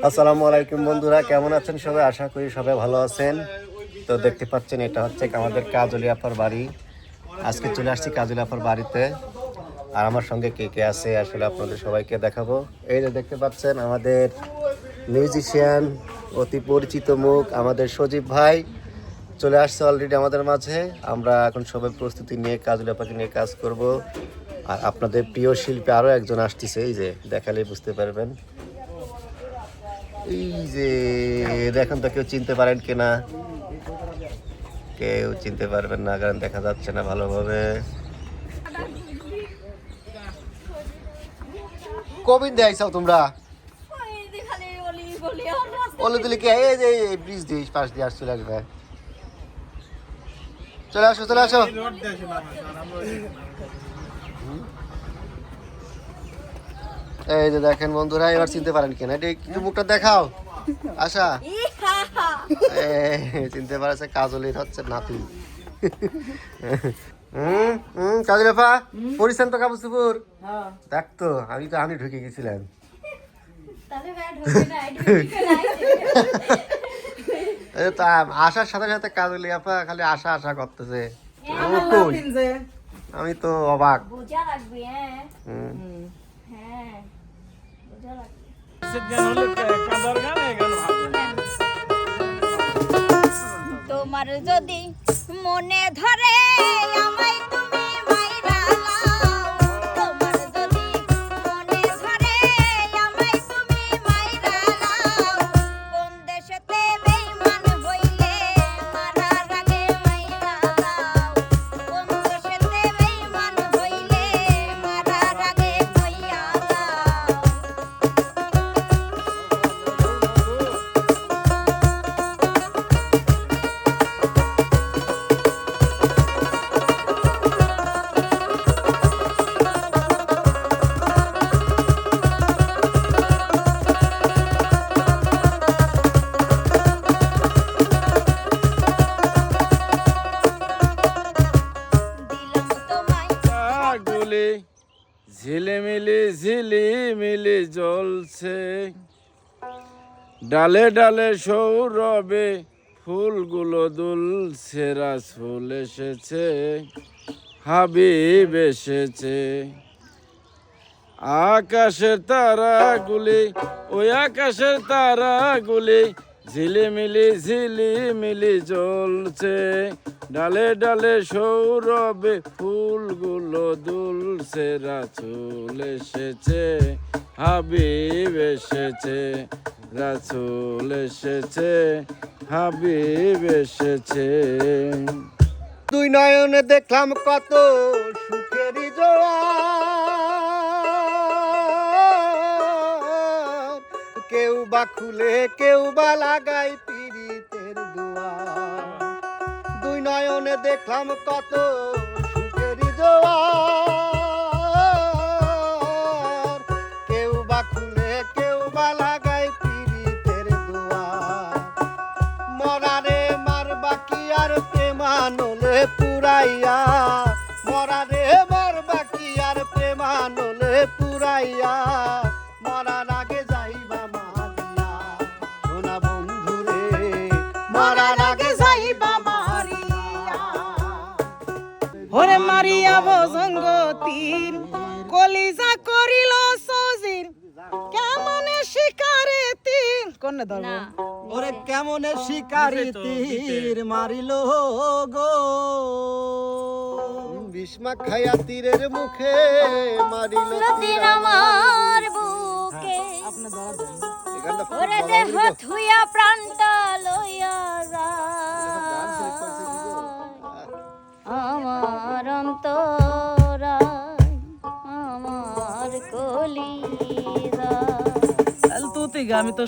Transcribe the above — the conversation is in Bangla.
আসসালামু আলাইকুম বন্ধুরা, কেমন আছেন সবাই? আশা করি সবাই ভালো আছেন। তো দেখতে পাচ্ছেন এটা হচ্ছে আমাদের কাজলি আপার বাড়ি। আজকে চলে আসছি কাজলি আপার বাড়িতে। আর আমার সঙ্গে কে কে আছে আসলে আপনাদের সবাইকে দেখাবো। এই যে দেখতে পাচ্ছেন আমাদের মিউজিশিয়ান, অতি পরিচিত মুখ আমাদের সজীব ভাই চলে আসছে অলরেডি আমাদের মাঝে। আমরা এখন সবাই প্রস্তুতি নিয়ে কাজলি আপাকে নিয়ে কাজ করব। আর আপনাদের প্রিয় শিল্পী আরও একজন আসতেছে, এই যে দেখালেই বুঝতে পারবেন। এই যে দেখুন তো, কেউ চিনতে পারেন কিনা? কেউ চিনতে পারবেন না, কারণ দেখা যাচ্ছে না ভালোভাবে। কবিন দেখাইছাও তোমরা? ওলে দিলে কি এই যে ব্রিজ দিয়ে পাশ দিয়ে আসছে লাগবে। চলে আসো চলে আসো। এই যে দেখেন বন্ধুরা, এবার চিনতে পারেন কিনা? এটা একটু মুখটা দেখাও। আশা চিনতে পারছে, কাজলির হচ্ছে নাতি। কাজলি আপা পরিছেন তো কাপড় চোপড়? দেখতো আমি ঢুকে গেছিলাম। আসার সাথে সাথে কাজলি আপা খালি আশা আশা করতেছে। আমি তো অবাক। তোমার যদি মনে ধরে আমায় তুমি মাইরা লাও, তোমার যদি মনে ধরে আমায় তুমি মাইরা লাও, কোন দেশেতে বেঈমান হইলে মারার আগে মাইরা লাও, কোন দেশেতে বেঈমান হইলে মারার আগে কইয়া লাও। ঝিলিমিলি ঝিলিমিলি জ্বলছে, ডালে ডালে সৌরভে ফুলগুলো দুলছে, রাসূল এসেছে, হাবিব এসেছে। আকাশের তারাগুলি, ওই আকাশের তারাগুলি ঝিলিমিলি ঝিলিমিলি জ্বলছে, ডালে ডালে সৌরভে ফুলগুলো দুলছে, রাসূল এসেছে, হাবিব এসেছে, রাসূল এসেছে, হাবিব এসেছে। দুই নয়নে দেখলাম কত সুখেরই জোয়ার, কেউ বা খুলে কেউ বা লাগাই পীড়িতের দুয়ার। দুই নয়নে দেখলাম কত সুখেরই জোয়ার, কেউ বা খুলে কেউ বা লাগাই পীড়িতের দুয়ার। মরারে মার বাকি আর প্রেমানলে পুরাইয়া, মরারে মার বাকি আর প্রেমানলে পুরাইয়া, মরার আগে যাইবা মারিয়া, সোনা বন্ধুরে মরার আগে যাইবা মারিয়া। ওরে মারিয়া ভজঙ্গ তীর, কলিজা করিল সজির, কেমনে শিকারে তীর কোনে ধরবো? ওরে কেমনে শিকারি তীর মারিল গো, বিষ্মা খায়া তীরের মুখে মারিল দিন আমার বুকে ওরে দেহ থুইয়া প্রাণটা লইয়া যায়, আমার অন্তরায় আমার কলিজা। তুই আমি তো